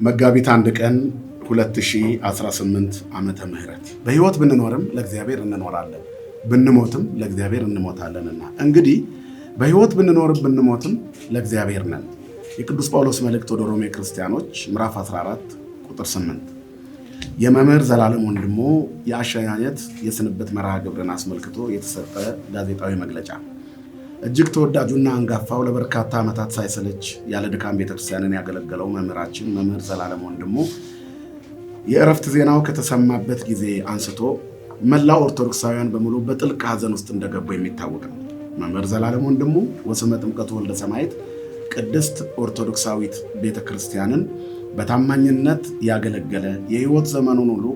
መጋቢት አንድ ቀን 2018 ዓመተ ምህረት በህይወት ብንኖርም ለእግዚአብሔር እንኖራለን ብንሞትም ለእግዚአብሔር እንሞታለንና እንግዲህ በህይወት ብንኖርም ብንሞትም ለእግዚአብሔር ነን። የቅዱስ ጳውሎስ መልእክት ወደ ሮሜ ክርስቲያኖች ምዕራፍ 14 ቁጥር 8 የመምህር ዘላለም ወንድሙ የአሸኛኘት የስንብት መርሃ ግብርን አስመልክቶ የተሰጠ ጋዜጣዊ መግለጫ። እጅግ ተወዳጁና አንጋፋው ለበርካታ ዓመታት ሳይሰለች ያለ ድካም ቤተክርስቲያንን ያገለገለው መምህራችን መምህር ዘላለም ወንድሙ የእረፍት ዜናው ከተሰማበት ጊዜ አንስቶ መላው ኦርቶዶክሳውያን በሙሉ በጥልቅ ሐዘን ውስጥ እንደገቡ የሚታወቅ ነው። መምህር ዘላለም ወንድሙ ወስመ ጥምቀቱ ወልደ ሰማዕት ቅድስት ኦርቶዶክሳዊት ቤተክርስቲያንን በታማኝነት ያገለገለ የህይወት ዘመኑን ሁሉ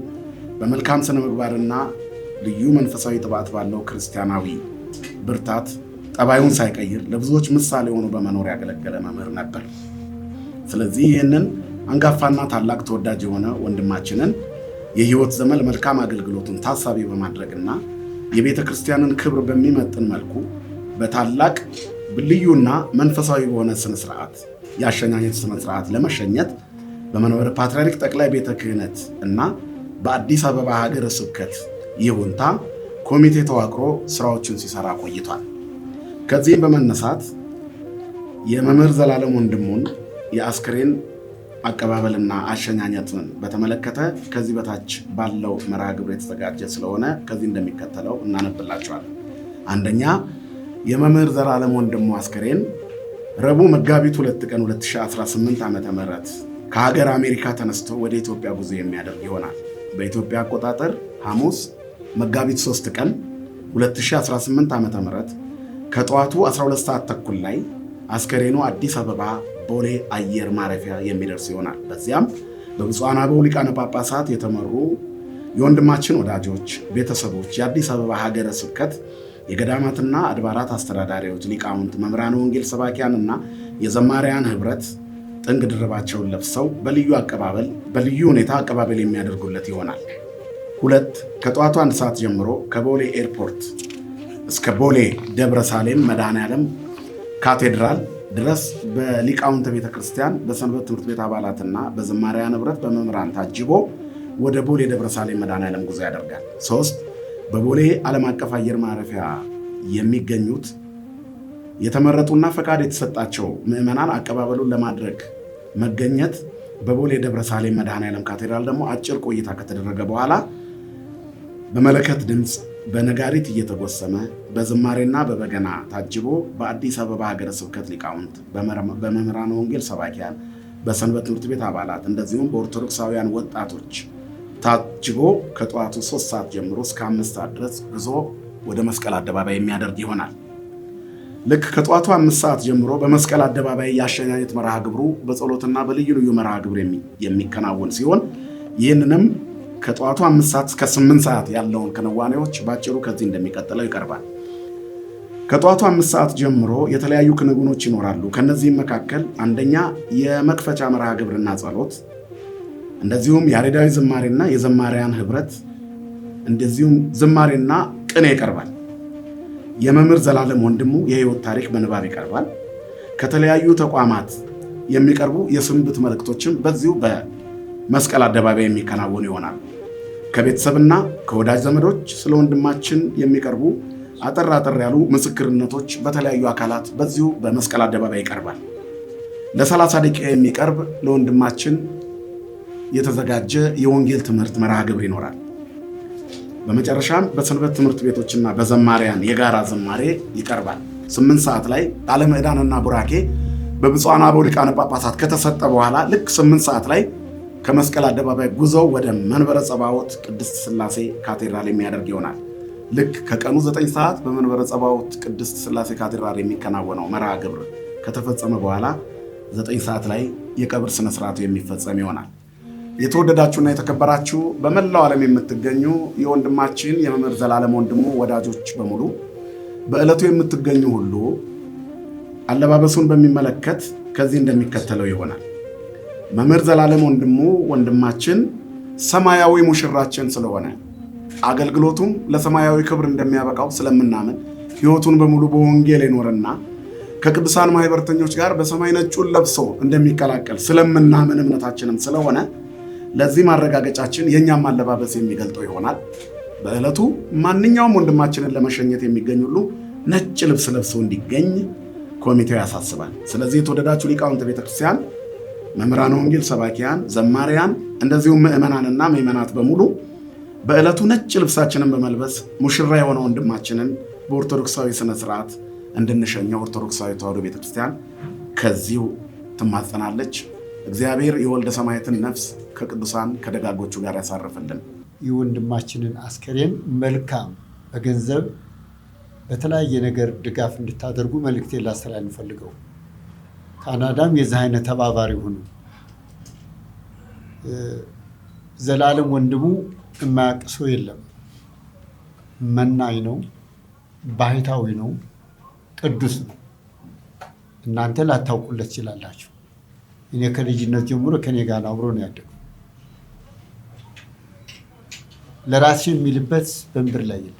በመልካም ስነ ምግባርና ልዩ መንፈሳዊ ጥባት ባለው ክርስቲያናዊ ብርታት ጠባዩን ሳይቀይር ለብዙዎች ምሳሌ ሆኖ በመኖር ያገለገለ መምህር ነበር። ስለዚህ ይህንን አንጋፋና ታላቅ ተወዳጅ የሆነ ወንድማችንን የህይወት ዘመን መልካም አገልግሎቱን ታሳቢ በማድረግና የቤተ ክርስቲያንን ክብር በሚመጥን መልኩ በታላቅ ልዩና መንፈሳዊ በሆነ ስነ ስርዓት የአሸኛኘት ስነ ስርዓት ለመሸኘት በመንበረ ፓትርያርክ ጠቅላይ ቤተ ክህነት እና በአዲስ አበባ ሀገረ ስብከት ይሁንታ ኮሚቴ ተዋቅሮ ስራዎችን ሲሰራ ቆይቷል። ከዚህም በመነሳት የመምህር ዘላለም ወንድሙን የአስክሬን አቀባበልና አሸኛኘትን በተመለከተ ከዚህ በታች ባለው መርሃ ግብር የተዘጋጀ ስለሆነ ከዚህ እንደሚከተለው እናነብላችኋለን። አንደኛ፣ የመምህር ዘላለም ወንድሙ አስክሬን ረቡዕ መጋቢት 2 ቀን 2018 ዓ.ም ከሀገር አሜሪካ ተነስቶ ወደ ኢትዮጵያ ጉዞ የሚያደርግ ይሆናል። በኢትዮጵያ አቆጣጠር ሐሙስ መጋቢት 3 ቀን 2018 ዓ.ም ከጠዋቱ 12 ሰዓት ተኩል ላይ አስከሬኑ አዲስ አበባ ቦሌ አየር ማረፊያ የሚደርስ ይሆናል። በዚያም በብፁዓን አበው ሊቃነ ጳጳሳት የተመሩ የወንድማችን ወዳጆች፣ ቤተሰቦች፣ የአዲስ አበባ ሀገረ ስብከት የገዳማትና አድባራት አስተዳዳሪዎች፣ ሊቃውንት፣ መምህራነ ወንጌል ሰባኪያንና የዘማሪያን ህብረት ጥንግ ድርባቸውን ለብሰው በልዩ ሁኔታ አቀባበል የሚያደርጉለት ይሆናል። 2 ከጠዋቱ 1 ሰዓት ጀምሮ ከቦሌ ኤርፖርት እስከ ቦሌ ደብረ ሳሌም መድኃኔዓለም ካቴድራል ድረስ በሊቃውንተ ቤተ ክርስቲያን በሰንበት ትምህርት ቤት አባላትና በዘማሪያን ህብረት በመምህራን ታጅቦ ወደ ቦሌ ደብረ ሳሌም መድኃኔዓለም ጉዞ ያደርጋል። 3 በቦሌ ዓለም አቀፍ አየር ማረፊያ የሚገኙት የተመረጡና ፈቃድ የተሰጣቸው ምዕመናን አቀባበሉን ለማድረግ መገኘት በቦሌ ደብረ ሳሌም መድኃኔዓለም ካቴድራል ደግሞ አጭር ቆይታ ከተደረገ በኋላ በመለከት ድምፅ በነጋሪት እየተጎሰመ በዝማሬና በበገና ታጅቦ በአዲስ አበባ ሀገረ ስብከት ሊቃውንት፣ በመምህራነ ወንጌል ሰባኪያን፣ በሰንበት ትምህርት ቤት አባላት እንደዚሁም በኦርቶዶክሳውያን ወጣቶች ታጅቦ ከጠዋቱ 3 ሰዓት ጀምሮ እስከ 5 ሰዓት ድረስ ጉዞ ወደ መስቀል አደባባይ የሚያደርግ ይሆናል። ልክ ከጠዋቱ 5 ሰዓት ጀምሮ በመስቀል አደባባይ የአሸኛኘት መርሃ ግብሩ በጸሎትና በልዩ ልዩ መርሃ ግብር የሚከናወን ሲሆን ይህንንም ከጠዋቱ 5 ሰዓት እስከ 8 ሰዓት ያለውን ክንዋኔዎች ባጭሩ ከዚህ እንደሚቀጥለው ይቀርባል። ከጠዋቱ 5 ሰዓት ጀምሮ የተለያዩ ክንውኖች ይኖራሉ። ከነዚህም መካከል አንደኛ የመክፈቻ መርሃ ግብርና ጸሎት፣ እንደዚሁም ያሬዳዊ ዝማሬና የዘማሪያን ህብረት እንደዚሁም ዝማሬና ቅኔ ይቀርባል። የመምህር ዘላለም ወንድሙ የህይወት ታሪክ በንባብ ይቀርባል። ከተለያዩ ተቋማት የሚቀርቡ የስንብት መልእክቶችም በዚሁ በመስቀል አደባባይ የሚከናወኑ ይሆናል። ከቤተሰብና ከወዳጅ ዘመዶች ስለ ወንድማችን የሚቀርቡ አጠር ያሉ ምስክርነቶች በተለያዩ አካላት በዚሁ በመስቀል አደባባይ ይቀርባል። ለ30 ደቂቃ የሚቀርብ ለወንድማችን የተዘጋጀ የወንጌል ትምህርት መርሃ ግብር ይኖራል። በመጨረሻም በሰንበት ትምህርት ቤቶችና በዘማሪያን የጋራ ዝማሬ ይቀርባል። 8 ሰዓት ላይ ቃለ ምዕዳንና ቡራኬ በብፁዓን አበው ሊቃነ ጳጳሳት ከተሰጠ በኋላ ልክ 8 ሰዓት ላይ ከመስቀል አደባባይ ጉዞው ወደ መንበረ ጸባዖት ቅድስት ሥላሴ ካቴድራል የሚያደርግ ይሆናል። ልክ ከቀኑ 9 ሰዓት በመንበረ ጸባዖት ቅድስት ሥላሴ ካቴድራል የሚከናወነው መርሃ ግብር ከተፈጸመ በኋላ 9 ሰዓት ላይ የቀብር ስነ ስርዓቱ የሚፈጸም ይሆናል። የተወደዳችሁና የተከበራችሁ በመላው ዓለም የምትገኙ የወንድማችን የመምህር ዘላለም ወንድሙ ወዳጆች በሙሉ በዕለቱ የምትገኙ ሁሉ አለባበሱን በሚመለከት ከዚህ እንደሚከተለው ይሆናል። መምህር ዘላለም ወንድሙ ወንድማችን ሰማያዊ ሙሽራችን ስለሆነ አገልግሎቱም ለሰማያዊ ክብር እንደሚያበቃው ስለምናምን ሕይወቱን በሙሉ በወንጌል የኖረና ከቅዱሳን ማህበርተኞች ጋር በሰማይ ነጩን ለብሶ እንደሚቀላቀል ስለምናምን እምነታችንም ስለሆነ ለዚህ ማረጋገጫችን የኛም አለባበስ የሚገልጠው ይሆናል። በዕለቱ ማንኛውም ወንድማችንን ለመሸኘት የሚገኝ ሁሉ ነጭ ልብስ ለብሶ እንዲገኝ ኮሚቴው ያሳስባል። ስለዚህ የተወደዳችሁ ሊቃውንተ ቤተክርስቲያን፣ መምህራን ወንጌል፣ ሰባኪያን፣ ዘማሪያን እንደዚሁም ምዕመናንና ምዕመናት በሙሉ በዕለቱ ነጭ ልብሳችንን በመልበስ ሙሽራ የሆነ ወንድማችንን በኦርቶዶክሳዊ ስነ ስርዓት እንድንሸኘው ኦርቶዶክሳዊ ተዋሕዶ ቤተክርስቲያን ከዚሁ ትማጸናለች። እግዚአብሔር የወልደ ሰማያትን ነፍስ ከቅዱሳን ከደጋጎቹ ጋር ያሳርፍልን። የወንድማችንን አስከሬን መልካም በገንዘብ በተለያየ ነገር ድጋፍ እንድታደርጉ መልእክቴ ላስተላልፍ ፈልገው። ካናዳም የዚህ አይነት ተባባሪ ሆኑ። ዘላለም ወንድሙ የማያውቅ ሰው የለም። መናኝ ነው፣ ባህታዊ ነው፣ ቅዱስ ነው። እናንተ ላታውቁለት ትችላላችሁ። እኔ ከልጅነት ጀምሮ ከኔ ጋር አብሮ ነው ያደገው። ለራሴ የሚልበት በምድር ላይ የለም።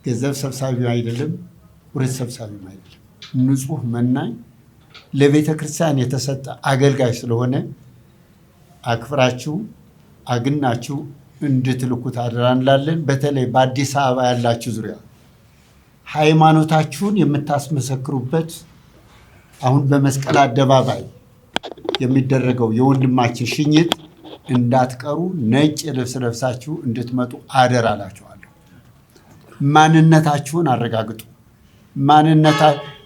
ገንዘብ ሰብሳቢ አይደለም፣ ውርስ ሰብሳቢ አይደለም። ንጹህ መናኝ ለቤተ ክርስቲያን የተሰጠ አገልጋይ ስለሆነ አክብራችሁ አግናችሁ እንድትልኩት አደራ እንላለን። በተለይ በአዲስ አበባ ያላችሁ ዙሪያ ሃይማኖታችሁን የምታስመሰክሩበት አሁን በመስቀል አደባባይ የሚደረገው የወንድማችን ሽኝት እንዳትቀሩ ነጭ ልብስ ለብሳችሁ እንድትመጡ አደራ እላችኋለሁ። ማንነታችሁን አረጋግጡ።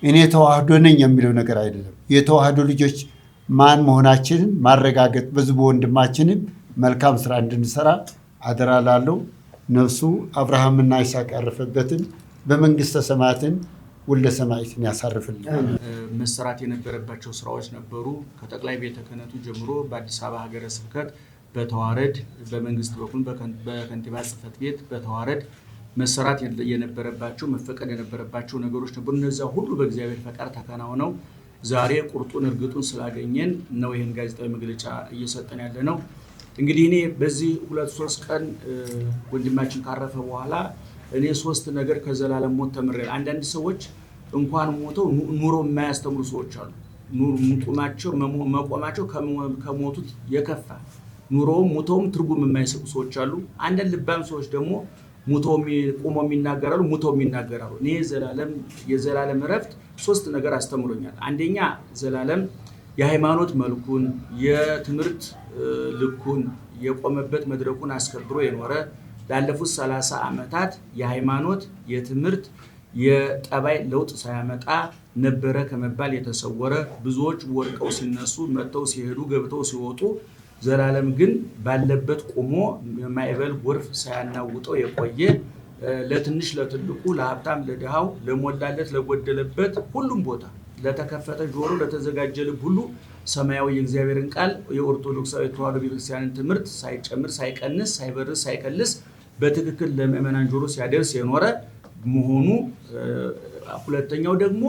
እኔ ተዋህዶ ነኝ የሚለው ነገር አይደለም። የተዋህዶ ልጆች ማን መሆናችንን ማረጋገጥ በዚህ በወንድማችንም መልካም ስራ እንድንሰራ አደራ ላለው ነፍሱ አብርሃምና ይስሐቅ ያረፈበትን በመንግስተ ሰማያትን ወልደ ሰማያትን ያሳርፍልን። መሰራት የነበረባቸው ስራዎች ነበሩ። ከጠቅላይ ቤተ ክህነቱ ጀምሮ በአዲስ አበባ ሀገረ ስብከት በተዋረድ በመንግስት በኩል በከንቲባ ጽሕፈት ቤት በተዋረድ መሰራት የነበረባቸው መፈቀድ የነበረባቸው ነገሮች ነበሩ። እነዚያ ሁሉ በእግዚአብሔር ፈቃድ ተከናውነው ዛሬ ቁርጡን እርግጡን ስላገኘን ነው ይህን ጋዜጣዊ መግለጫ እየሰጠን ያለ ነው። እንግዲህ እኔ በዚህ 2-3 ቀን ወንድማችን ካረፈ በኋላ እኔ 3 ነገር ከዘላለም ሞት ተምሬያለሁ። አንዳንድ ሰዎች እንኳን ሞተው ኑሮ የማያስተምሩ ሰዎች አሉ። መቆማቸው ከሞቱት የከፋ ኑሮውም ሞተውም ትርጉም የማይሰጡ ሰዎች አሉ። አንዳንድ ልባም ሰዎች ደግሞ ቆመው የሚናገራሉ፣ ሞተው የሚናገራሉ። እኔ የዘላለም እረፍት 3 ነገር አስተምሮኛል። አንደኛ ዘላለም የሃይማኖት መልኩን የትምህርት ልኩን የቆመበት መድረኩን አስከብሮ የኖረ ላለፉት 30 ዓመታት የሃይማኖት የትምህርት የጠባይ ለውጥ ሳያመጣ ነበረ ከመባል የተሰወረ ብዙዎች ወርቀው ሲነሱ መጥተው ሲሄዱ ገብተው ሲወጡ ዘላለም ግን ባለበት ቆሞ የማይበል ጎርፍ ሳያናውጠው የቆየ ለትንሽ ለትልቁ ለሀብታም ለድሃው ለሞላለት ለጎደለበት ሁሉም ቦታ ለተከፈተ ጆሮ ለተዘጋጀ ልብ ሁሉ ሰማያዊ የእግዚአብሔርን ቃል የኦርቶዶክሳዊ ተዋሕዶ ቤተክርስቲያንን ትምህርት ሳይጨምር ሳይቀንስ ሳይበርስ ሳይከልስ በትክክል ለምእመናን ጆሮ ሲያደርስ የኖረ መሆኑ። ሁለተኛው ደግሞ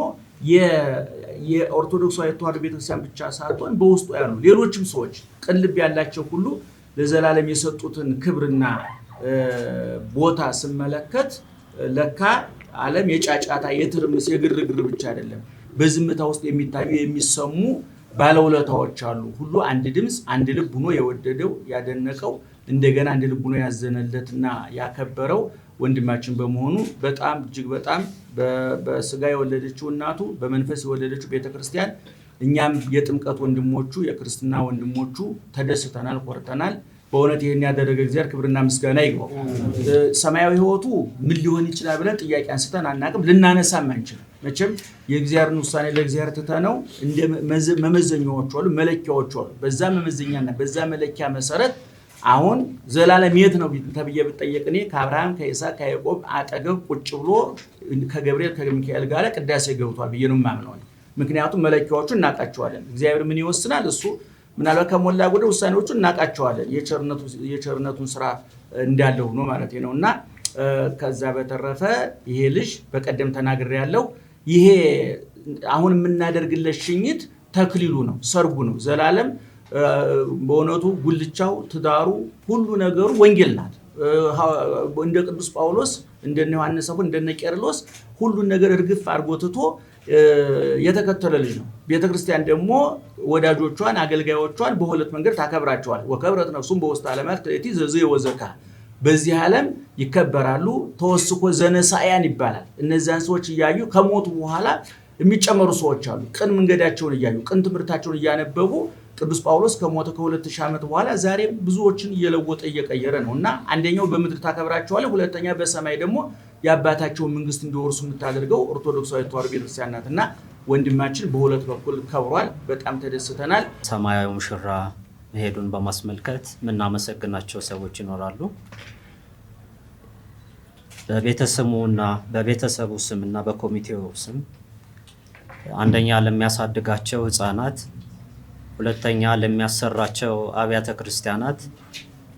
የኦርቶዶክሳዊ ተዋሕዶ ቤተክርስቲያን ብቻ ሳትሆን በውስጡ ያሉ ሌሎችም ሰዎች ቅን ልብ ያላቸው ሁሉ ለዘላለም የሰጡትን ክብርና ቦታ ስመለከት ለካ ዓለም የጫጫታ የትርምስ የግርግር ብቻ አይደለም። በዝምታ ውስጥ የሚታዩ የሚሰሙ ባለውለታዎች አሉ። ሁሉ አንድ ድምፅ አንድ ልብ ሆኖ የወደደው ያደነቀው እንደገና አንድ ልብ ሆኖ ያዘነለትና ያከበረው ወንድማችን በመሆኑ በጣም እጅግ በጣም በስጋ የወለደችው እናቱ በመንፈስ የወለደችው ቤተክርስቲያን እኛም የጥምቀት ወንድሞቹ የክርስትና ወንድሞቹ ተደስተናል፣ ኮርተናል። በእውነት ይሄን ያደረገ እግዚአብሔር ክብርና ምስጋና ይግባው። ሰማያዊ ሕይወቱ ምን ሊሆን ይችላል ብለን ጥያቄ አንስተን አናቅም፣ ልናነሳም አንችልም። መቼም የእግዚአብሔርን ውሳኔ ለእግዚአብሔር ትተነው እንደ መመዘኛዎቹ አሉ፣ መለኪያዎቹ አሉ። በዛ መመዘኛና በዛ መለኪያ መሰረት አሁን ዘላለም የት ነው ተብዬ ብጠየቅ እኔ ከአብርሃም ከይስሐቅ ከያዕቆብ አጠገብ ቁጭ ብሎ ከገብርኤል ከሚካኤል ጋር ቅዳሴ ገብቷል ብዬ ነው የማምነው። ምክንያቱም መለኪያዎቹ እናውቃቸዋለን። እግዚአብሔር ምን ይወስናል እሱ ምናልባት ከሞላ ጎደል ውሳኔዎቹ እናውቃቸዋለን። የቸርነቱን ስራ እንዳለ ሆኖ ማለት ነውና ከዛ በተረፈ ይሄ ልጅ በቀደም ተናግሬያለሁ። ይሄ አሁን የምናደርግለት ሽኝት ተክሊሉ ነው፣ ሰርጉ ነው። ዘላለም በእውነቱ ጉልቻው ትዳሩ ሁሉ ነገሩ ወንጌል ናት። እንደ ቅዱስ ጳውሎስ እንደነ ዮሐንስ እንደነ ቄርሎስ ሁሉን ነገር እርግፍ አድርጎ ትቶ የተከተለ ልጅ ነው። ቤተክርስቲያን ደግሞ ወዳጆቿን አገልጋዮቿን በሁለት መንገድ ታከብራቸዋል። ወከብረት ነፍሱም በውስጥ ዓለማት ለቲ ዘዘ ወዘካ በዚህ ዓለም ይከበራሉ። ተወስኮ ዘነሳያን ይባላል። እነዚያን ሰዎች እያዩ ከሞቱ በኋላ የሚጨመሩ ሰዎች አሉ። ቅን መንገዳቸውን እያዩ ቅን ትምህርታቸውን እያነበቡ ቅዱስ ጳውሎስ ከሞተ ከ2000 ዓመት በኋላ ዛሬም ብዙዎችን እየለወጠ እየቀየረ ነውና አንደኛው በምድር ታከብራቸዋለህ፣ ሁለተኛ በሰማይ ደግሞ የአባታቸውን መንግስት እንዲወርሱ የምታደርገው ኦርቶዶክሳዊ ተዋሕዶ ቤተክርስቲያን ናትና ወንድማችን በሁለት በኩል ከብሯል። በጣም ተደስተናል። ሰማያዊ ሙሽራ መሄዱን በማስመልከት የምናመሰግናቸው ሰዎች ይኖራሉ። በቤተሰቡ ስምና በኮሚቴው ስም አንደኛ ለሚያሳድጋቸው ህፃናት፣ ሁለተኛ ለሚያሰራቸው አብያተ ክርስቲያናት፣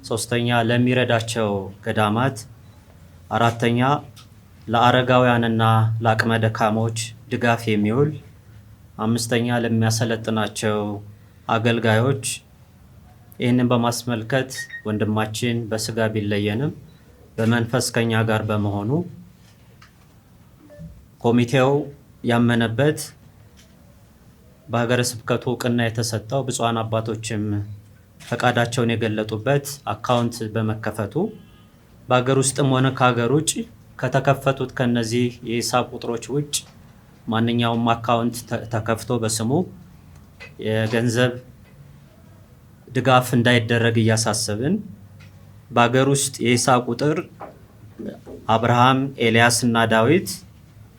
ሶስተኛ ለሚረዳቸው ገዳማት፣ አራተኛ ለአረጋውያንና ለአቅመ ደካሞች ድጋፍ የሚውል፣ አምስተኛ ለሚያሰለጥናቸው አገልጋዮች። ይህንን በማስመልከት ወንድማችን በስጋ ቢለየንም በመንፈስ ከኛ ጋር በመሆኑ ኮሚቴው ያመነበት በሀገረ ስብከቱ እውቅና የተሰጠው ብፁዓን አባቶችም ፈቃዳቸውን የገለጡበት አካውንት በመከፈቱ በሀገር ውስጥም ሆነ ከሀገር ውጭ ከተከፈቱት ከነዚህ የሂሳብ ቁጥሮች ውጭ ማንኛውም አካውንት ተከፍቶ በስሙ የገንዘብ ድጋፍ እንዳይደረግ እያሳሰብን በሀገር ውስጥ የሂሳብ ቁጥር አብርሃም፣ ኤልያስ እና ዳዊት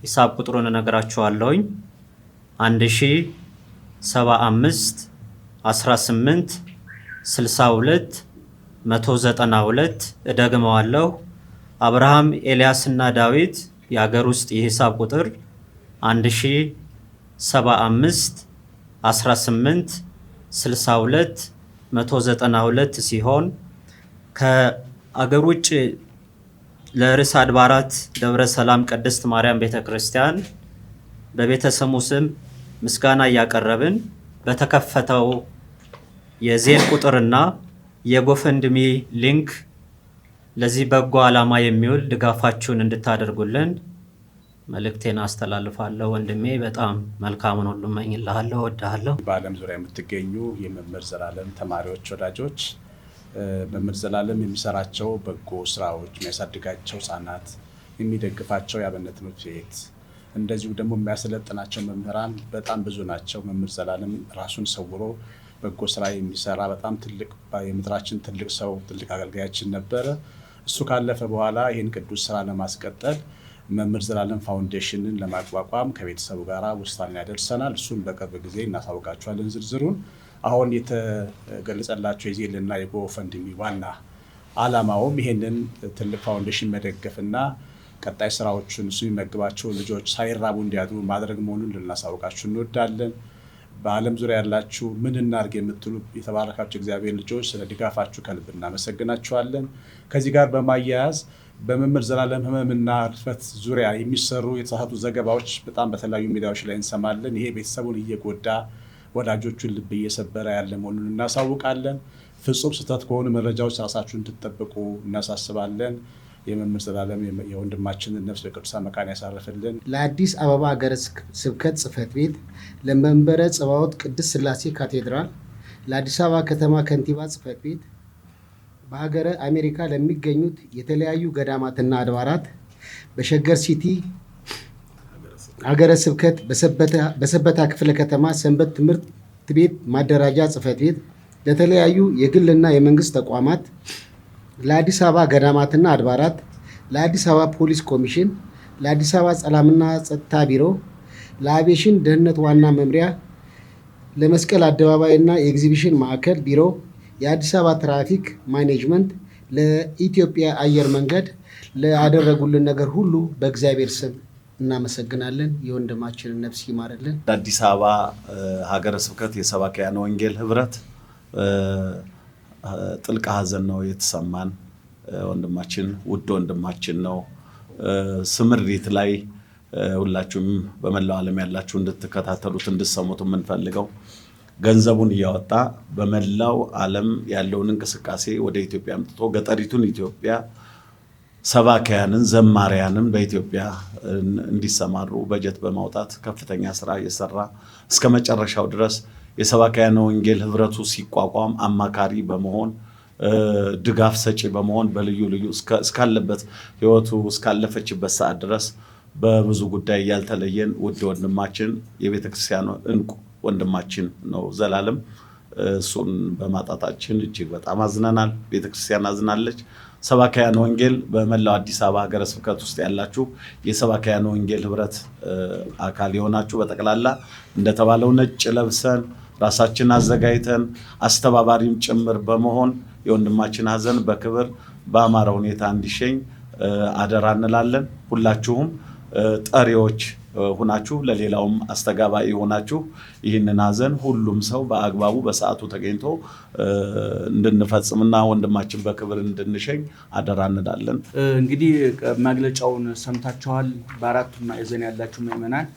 ሂሳብ ቁጥሩን እነግራችኋለሁኝ 1075 18 62 192 እደግመዋለሁ። አብርሃም፣ ኤልያስ እና ዳዊት የሀገር ውስጥ የሂሳብ ቁጥር 1075 18 62 192 ሲሆን ከአገር ውጭ ለርዕሰ አድባራት ደብረ ሰላም ቅድስት ማርያም ቤተክርስቲያን በቤተሰቡ ስም ምስጋና እያቀረብን በተከፈተው የዜል ቁጥርና የጎፈንድሚ ሊንክ ለዚህ በጎ ዓላማ የሚውል ድጋፋችሁን እንድታደርጉልን መልእክቴን አስተላልፋለሁ። ወንድሜ በጣም መልካሙን ሁሉ እመኝልሃለሁ፣ እወድሃለሁ። በዓለም ዙሪያ የምትገኙ የመምህር ዘላለም ተማሪዎች፣ ወዳጆች መምህር ዘላለም የሚሰራቸው በጎ ስራዎች፣ የሚያሳድጋቸው ህጻናት፣ የሚደግፋቸው የአብነት ትምህርት ቤት እንደዚሁ ደግሞ የሚያሰለጥናቸው መምህራን በጣም ብዙ ናቸው። መምህር ዘላለም ራሱን ሰውሮ በጎ ስራ የሚሰራ በጣም ትልቅ የምድራችን ትልቅ ሰው፣ ትልቅ አገልጋያችን ነበረ። እሱ ካለፈ በኋላ ይህን ቅዱስ ስራ ለማስቀጠል መምህር ዘላለም ፋውንዴሽንን ለማቋቋም ከቤተሰቡ ጋር ውሳኔ ያደርሰናል። እሱን በቅርብ ጊዜ እናሳውቃችኋለን ዝርዝሩን። አሁን የተገለጸላቸው የዜልና የጎፈንድሚ ዋና ዓላማውም ይሄንን ትልቅ ፋውንዴሽን መደገፍና ቀጣይ ስራዎችን እሱ የሚመግባቸው ልጆች ሳይራቡ እንዲያድሩ ማድረግ መሆኑን ልናሳውቃችሁ እንወዳለን። በዓለም ዙሪያ ያላችሁ ምን እናድርግ የምትሉ የተባረካችሁ እግዚአብሔር ልጆች ስለ ድጋፋችሁ ከልብ እናመሰግናችኋለን። ከዚህ ጋር በማያያዝ በመምህር ዘላለም ህመምና ህልፈት ዙሪያ የሚሰሩ የተሳሳቱ ዘገባዎች በጣም በተለያዩ ሚዲያዎች ላይ እንሰማለን። ይሄ ቤተሰቡን እየጎዳ ወዳጆቹን ልብ እየሰበረ ያለ መሆኑን እናሳውቃለን። ፍጹም ስህተት ከሆኑ መረጃዎች ራሳችሁን እንድትጠብቁ እናሳስባለን። የመምህር ዘላለም የወንድማችንን ነፍስ በቅዱሳን መካን ያሳርፍልን። ለአዲስ አበባ ሀገረ ስብከት ጽሕፈት ቤት፣ ለመንበረ ጸባዖት ቅድስት ሥላሴ ካቴድራል፣ ለአዲስ አበባ ከተማ ከንቲባ ጽሕፈት ቤት፣ በሀገረ አሜሪካ ለሚገኙት የተለያዩ ገዳማትና አድባራት፣ በሸገር ሲቲ ሀገረ ስብከት በሰበታ ክፍለ ከተማ ሰንበት ትምህርት ቤት ማደራጃ ጽሕፈት ቤት፣ ለተለያዩ የግልና የመንግስት ተቋማት፣ ለአዲስ አበባ ገዳማትና አድባራት፣ ለአዲስ አበባ ፖሊስ ኮሚሽን፣ ለአዲስ አበባ ሰላምና ጸጥታ ቢሮ፣ ለአቪዬሽን ደህንነት ዋና መምሪያ፣ ለመስቀል አደባባይና የኤግዚቢሽን ማዕከል ቢሮ፣ የአዲስ አበባ ትራፊክ ማኔጅመንት፣ ለኢትዮጵያ አየር መንገድ ላደረጉልን ነገር ሁሉ በእግዚአብሔር ስም እናመሰግናለን። የወንድማችንን ነፍስ ይማርልን። አዲስ አበባ ሀገረ ስብከት የሰባክያነ ወንጌል ህብረት ጥልቅ ሐዘን ነው የተሰማን። ወንድማችን ውድ ወንድማችን ነው። ስምሪት ላይ ሁላችሁም በመላው ዓለም ያላችሁ እንድትከታተሉት እንድትሰሙት የምንፈልገው ገንዘቡን እያወጣ በመላው ዓለም ያለውን እንቅስቃሴ ወደ ኢትዮጵያ አምጥቶ ገጠሪቱን ኢትዮጵያ ሰባኪያንን ዘማሪያንን በኢትዮጵያ እንዲሰማሩ በጀት በማውጣት ከፍተኛ ስራ እየሰራ እስከ መጨረሻው ድረስ የሰባኪያን ወንጌል ህብረቱ ሲቋቋም አማካሪ በመሆን ድጋፍ ሰጪ በመሆን በልዩ ልዩ እስካለበት ህይወቱ እስካለፈችበት ሰዓት ድረስ በብዙ ጉዳይ ያልተለየን ውድ ወንድማችን የቤተክርስቲያን እንቁ ወንድማችን ነው ዘላለም። እሱን በማጣታችን እጅግ በጣም አዝነናል። ቤተክርስቲያን አዝናለች። ሰባኪያን ወንጌል በመላው አዲስ አበባ ሀገረ ስብከት ውስጥ ያላችሁ የሰባኪያን ወንጌል ህብረት አካል የሆናችሁ በጠቅላላ እንደተባለው ነጭ ለብሰን ራሳችን አዘጋጅተን አስተባባሪም ጭምር በመሆን የወንድማችን ሀዘን በክብር በአማረ ሁኔታ እንዲሸኝ አደራ እንላለን። ሁላችሁም ጠሪዎች ሁናችሁ ለሌላውም አስተጋባይ ሆናችሁ ይህንን ሀዘን ሁሉም ሰው በአግባቡ በሰዓቱ ተገኝቶ እንድንፈጽምና ወንድማችን በክብር እንድንሸኝ አደራ እንላለን። እንግዲህ መግለጫውን ሰምታችኋል። በአራቱም ማዕዘን ያላችሁ ምዕመናን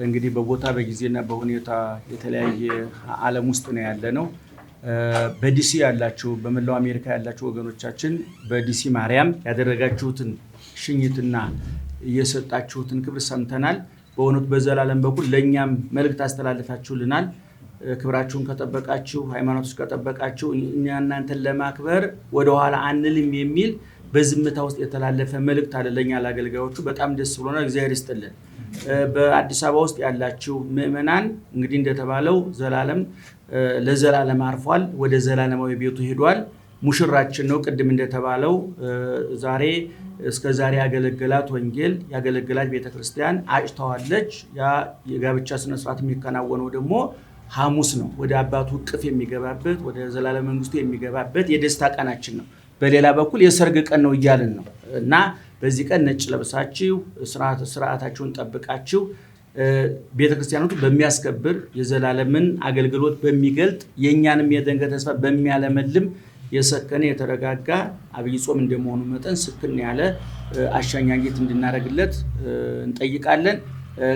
እንግዲህ በቦታ በጊዜና በሁኔታ የተለያየ ዓለም ውስጥ ነው ያለነው። በዲሲ ያላችሁ በመላው አሜሪካ ያላችሁ ወገኖቻችን በዲሲ ማርያም ያደረጋችሁትን ሽኝትና የሰጣችሁትን ክብር ሰምተናል። በእውነቱ በዘላለም በኩል ለኛም መልእክት አስተላልፋችሁልናል። ክብራችሁን ከጠበቃችሁ ሃይማኖቶች ከጠበቃችሁ እኛ እናንተን ለማክበር ወደ ኋላ አንልም የሚል በዝምታ ውስጥ የተላለፈ መልእክት አለ ለኛ ለአገልጋዮቹ። በጣም ደስ ብሎናል። እግዚአብሔር ይስጥልን። በአዲስ አበባ ውስጥ ያላችሁ ምዕመናን እንግዲህ እንደተባለው ዘላለም ለዘላለም አርፏል። ወደ ዘላለማዊ ቤቱ ሄዷል። ሙሽራችን ነው። ቅድም እንደተባለው ዛሬ እስከ ዛሬ ያገለገላት ወንጌል ያገለገላት ቤተክርስቲያን አጭተዋለች። ያ የጋብቻ ስነ ስርዓት የሚከናወነው ደግሞ ሐሙስ ነው። ወደ አባቱ እቅፍ የሚገባበት ወደ ዘላለም መንግስቱ የሚገባበት የደስታ ቀናችን ነው። በሌላ በኩል የሰርግ ቀን ነው እያልን ነው እና በዚህ ቀን ነጭ ለብሳችሁ ስርዓታችሁን ጠብቃችሁ ቤተክርስቲያኖቱ በሚያስከብር የዘላለምን አገልግሎት በሚገልጥ የኛንም የደንገ ተስፋ በሚያለመልም የሰከነ የተረጋጋ አብይ ጾም እንደመሆኑ መጠን ስክን ያለ አሻኛኘት እንድናደርግለት እንጠይቃለን።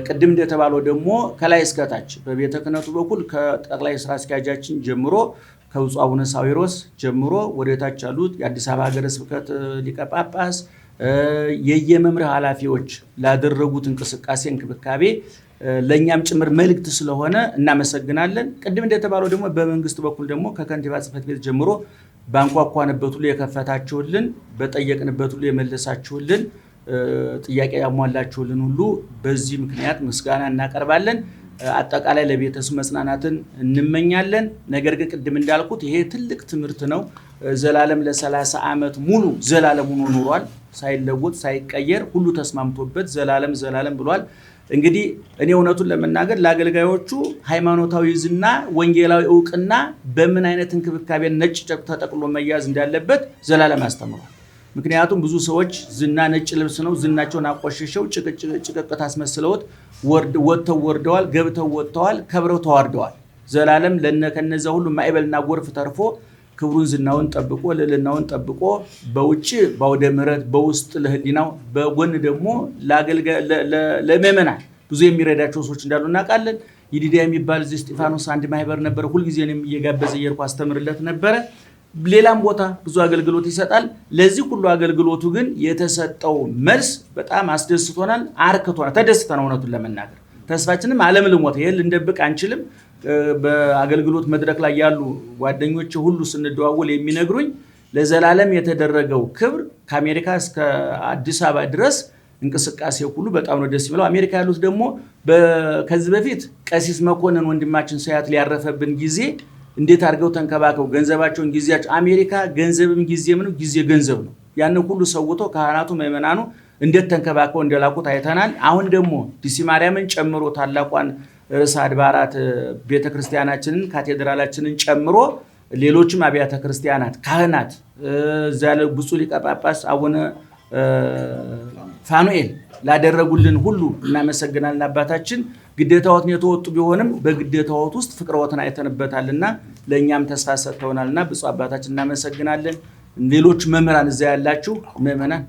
ቅድም እንደተባለው ደግሞ ከላይ እስከታች በቤተ ክህነቱ በኩል ከጠቅላይ ስራ አስኪያጃችን ጀምሮ ከብፁዕ አቡነ ሳዊሮስ ጀምሮ ወደ ታች ያሉት የአዲስ አበባ ሀገረ ስብከት ሊቀ ጳጳስ የየመምሪያ ኃላፊዎች ላደረጉት እንቅስቃሴ እንክብካቤ ለኛም ጭምር መልእክት ስለሆነ እናመሰግናለን። ቅድም እንደተባለው ደግሞ በመንግስት በኩል ደግሞ ከከንቲባ ጽሕፈት ቤት ጀምሮ ባንኳኳንበት ሁሉ የከፈታችሁልን፣ በጠየቅንበት ሁሉ የመለሳችሁልን፣ ጥያቄ ያሟላችሁልን ሁሉ በዚህ ምክንያት ምስጋና እናቀርባለን። አጠቃላይ ለቤተሰብ መጽናናትን እንመኛለን። ነገር ግን ቅድም እንዳልኩት ይሄ ትልቅ ትምህርት ነው። ዘላለም ለ30 ዓመት ሙሉ ዘላለም ሆኖ ኖሯል። ሳይለወጥ ሳይቀየር ሁሉ ተስማምቶበት ዘላለም ብሏል። እንግዲህ እኔ እውነቱን ለመናገር ለአገልጋዮቹ ሃይማኖታዊ ዝና ወንጌላዊ ዕውቅና በምን አይነት እንክብካቤ ነጭ ጨርቅ ተጠቅሎ መያዝ እንዳለበት ዘላለም አስተምሯል። ምክንያቱም ብዙ ሰዎች ዝና ነጭ ልብስ ነው፣ ዝናቸውን አቆሸሸው ጭቅቅት አስመስለውት ወጥተው ወርደዋል፣ ገብተው ወጥተዋል፣ ከብረው ተዋርደዋል። ዘላለም ከነዛ ሁሉ ማዕበልና ጎርፍ ተርፎ ክብሩን ዝናውን ጠብቆ ልዕልናውን ጠብቆ በውጭ በአውደ ምሕረት በውስጥ ለህሊናው በጎን ደግሞ ለምዕመናን ብዙ የሚረዳቸው ሰዎች እንዳሉ እናውቃለን። ይዲዲያ የሚባል እዚህ እስጢፋኖስ አንድ ማህበር ነበረ። ሁልጊዜ እየጋበዘ እየሄድኩ አስተምርለት ነበረ። ሌላም ቦታ ብዙ አገልግሎት ይሰጣል። ለዚህ ሁሉ አገልግሎቱ ግን የተሰጠው መልስ በጣም አስደስቶናል፣ አርክቶናል፣ ተደስተናል። እውነቱን ለመናገር ተስፋችንም አለምልሞት ይሄ ልንደብቅ አንችልም። በአገልግሎት መድረክ ላይ ያሉ ጓደኞች ሁሉ ስንደዋወል የሚነግሩኝ ለዘላለም የተደረገው ክብር ከአሜሪካ እስከ አዲስ አበባ ድረስ እንቅስቃሴ ሁሉ በጣም ነው ደስ የሚለው። አሜሪካ ያሉት ደግሞ ከዚህ በፊት ቀሲስ መኮንን ወንድማችን ሰያት ሊያረፈብን ጊዜ እንዴት አድርገው ተንከባከው ገንዘባቸውን ጊዜያቸው አሜሪካ ገንዘብም ጊዜም ነው፣ ጊዜ ገንዘብ ነው። ያን ሁሉ ሰውቶ ካህናቱ ምዕመናኑ እንዴት ተንከባከው እንደላኩት አይተናል። አሁን ደግሞ ዲሲ ማርያምን ጨምሮ ታላቋን ርዕሰ አድባራት ቤተክርስቲያናችንን ካቴድራላችንን ጨምሮ ሌሎችም አብያተ ክርስቲያናት ካህናት እዛ ያለው ብፁዕ ሊቀ ጳጳስ አቡነ ፋኑኤል ላደረጉልን ሁሉ እናመሰግናለን። አባታችን ግዴታዎትን የተወጡ ቢሆንም በግዴታዎት ውስጥ ፍቅርዎትን አይተንበታልና ለእኛም ተስፋ ሰጥተውናልና ብፁዕ አባታችን እናመሰግናለን። ሌሎች መምህራን እዛ ያላችሁ ምዕመናን፣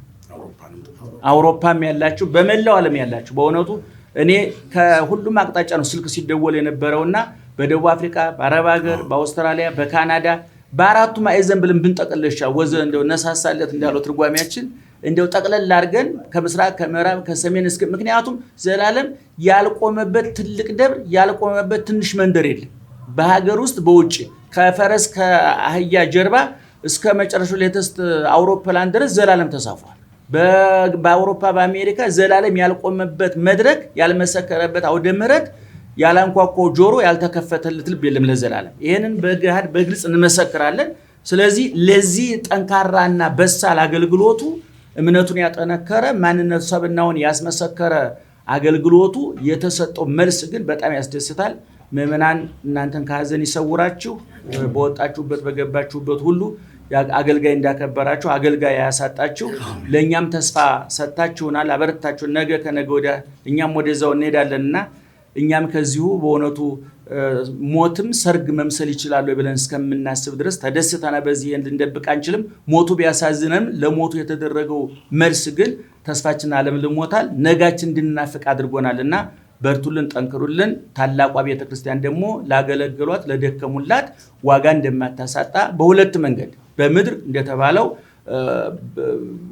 አውሮፓም ያላችሁ በመላው ዓለም ያላችሁ በእውነቱ እኔ ከሁሉም አቅጣጫ ነው ስልክ ሲደወል የነበረውና በደቡብ አፍሪካ፣ በአረብ ሀገር፣ በአውስትራሊያ፣ በካናዳ በአራቱ ማዕዘን ብለን ብንጠቅልሻ ወዘ እንደው ነሳሳለት እንዳለው ትርጓሜያችን እንደው ጠቅለል አድርገን ከምስራቅ ከምዕራብ ከሰሜን እስከ ምክንያቱም ዘላለም ያልቆመበት ትልቅ ደብር ያልቆመበት ትንሽ መንደር የለም። በሀገር ውስጥ በውጭ ከፈረስ ከአህያ ጀርባ እስከ መጨረሻው ሌተስት አውሮፕላን ድረስ ዘላለም ተሳፏል። በአውሮፓ በአሜሪካ ዘላለም ያልቆመበት መድረክ ያልመሰከረበት አውደ ምሕረት ያላንኳኳው ጆሮ ያልተከፈተለት ልብ የለም ለዘላለም። ይሄንን በገሃድ በግልጽ እንመሰክራለን። ስለዚህ ለዚህ ጠንካራና በሳል አገልግሎቱ እምነቱን ያጠነከረ ማንነቱ ሰብናውን ያስመሰከረ አገልግሎቱ የተሰጠው መልስ ግን በጣም ያስደስታል። ምዕመናን እናንተን ከሐዘን ይሰውራችሁ። በወጣችሁበት በገባችሁበት ሁሉ አገልጋይ እንዳከበራችሁ አገልጋይ ያሳጣችሁ። ለእኛም ተስፋ ሰጥታችሁናል፣ አበረታችሁን። ነገ ከነገ ወዲያ እኛም ወደዛው እንሄዳለንና እኛም ከዚሁ በእውነቱ ሞትም ሰርግ መምሰል ይችላል ብለን እስከምናስብ ድረስ ተደስተና በዚህ ልንደብቅ አንችልም። ሞቱ ቢያሳዝነም ለሞቱ የተደረገው መልስ ግን ተስፋችን አለምልሞታል፣ ነጋችን እንድናፍቅ አድርጎናልና በርቱልን፣ ጠንክሩልን። ታላቋ ቤተክርስቲያን ደግሞ ላገለገሏት ለደከሙላት ዋጋ እንደማታሳጣ በሁለት መንገድ በምድር እንደተባለው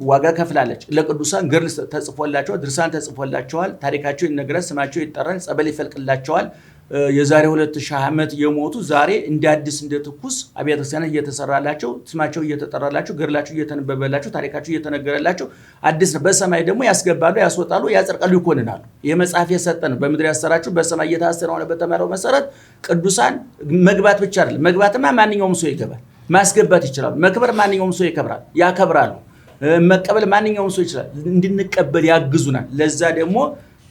ዋጋ ከፍላለች። ለቅዱሳን ገድል ተጽፎላቸዋል፣ ድርሳን ተጽፎላቸዋል፣ ታሪካቸው ይነገራል፣ ስማቸው ይጠራል፣ ጸበል ይፈልቅላቸዋል። የዛሬ 2000 ዓመት የሞቱ ዛሬ እንደ አዲስ እንደ ትኩስ አብያተ ክርስቲያናት እየተሰራላቸው ስማቸው እየተጠራላቸው ገድላቸው እየተነበበላቸው ታሪካቸው እየተነገረላቸው አዲስ ነው። በሰማይ ደግሞ ያስገባሉ፣ ያስወጣሉ፣ ያጸድቃሉ፣ ይኮንናሉ። ይሄ መጽሐፍ የሰጠን በምድር ያሰራችሁ በሰማይ እየታሰረ ሆነ በተባለው መሰረት ቅዱሳን መግባት ብቻ አይደለም። መግባትማ ማንኛውም ሰው ይገባል፣ ማስገባት ይችላል። መክበር ማንኛውም ሰው ይከብራል፣ ያከብራሉ። መቀበል ማንኛውም ሰው ይችላል። እንድንቀበል ያግዙናል። ለዛ ደግሞ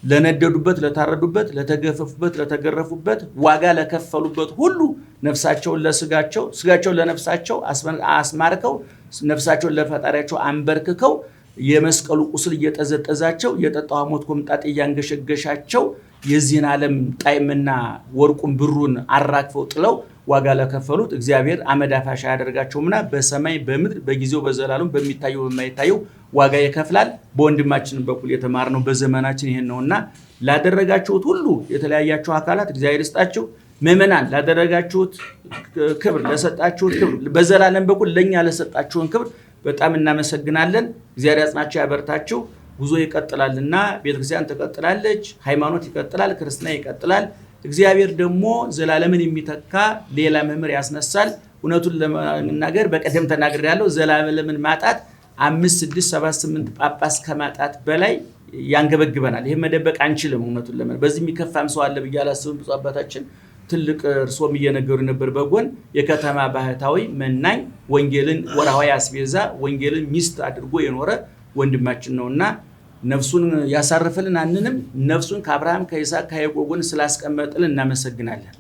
ለነደዱበት፣ ለታረዱበት፣ ለተገፈፉበት፣ ለተገረፉበት ዋጋ ለከፈሉበት ሁሉ ነፍሳቸውን ለስጋቸው ስጋቸውን ለነፍሳቸው አስማርከው ነፍሳቸውን ለፈጣሪያቸው አንበርክከው የመስቀሉ ቁስል እየጠዘጠዛቸው የጠጣው ሐሞት ኮምጣጤ እያንገሸገሻቸው የዚህን ዓለም ጣዕምና ወርቁን ብሩን አራግፈው ጥለው ዋጋ ለከፈሉት እግዚአብሔር አመድ አፋሽ ያደርጋቸውምና በሰማይ በምድር በጊዜው በዘላለም በሚታየው በማይታየው ዋጋ ይከፍላል። በወንድማችን በኩል የተማርነው በዘመናችን ይሄን ነውና ላደረጋችሁት ሁሉ የተለያያችሁ አካላት እግዚአብሔር ይስጣችሁ። ምዕመናን ላደረጋችሁት ክብር፣ ለሰጣችሁት ክብር፣ በዘላለም በኩል ለኛ ለሰጣችሁን ክብር በጣም እናመሰግናለን። እግዚአብሔር ያጽናችሁ፣ ያበርታችሁ። ጉዞ ይቀጥላልና ቤተክርስቲያን ትቀጥላለች፣ ሃይማኖት ይቀጥላል፣ ክርስትና ይቀጥላል። እግዚአብሔር ደግሞ ዘላለምን የሚተካ ሌላ መምህር ያስነሳል። እውነቱን ለመናገር በቀደም ተናግሬያለሁ። ዘላለምን ማጣት 5፣ 6፣ 7፣ 8 ጳጳስ ከማጣት በላይ ያንገበግበናል። ይሄ መደበቅ አንችልም። እውነቱን ለምን በዚህ የሚከፋም ሰው አለ ብዬ አላስብም። ብፁዕ አባታችን ትልቅ እርሶም እየነገሩ ነበር። በጎን የከተማ ባህታዊ መናኝ ወንጌልን ወርሃዊ አስቤዛ ወንጌልን ሚስት አድርጎ የኖረ ወንድማችን ነውና ነፍሱን ያሳርፍልን አንንም። ነፍሱን ከአብርሃም ከይስሐቅ ከያዕቆብ ጎን ስላስቀመጠልን እናመሰግናለን።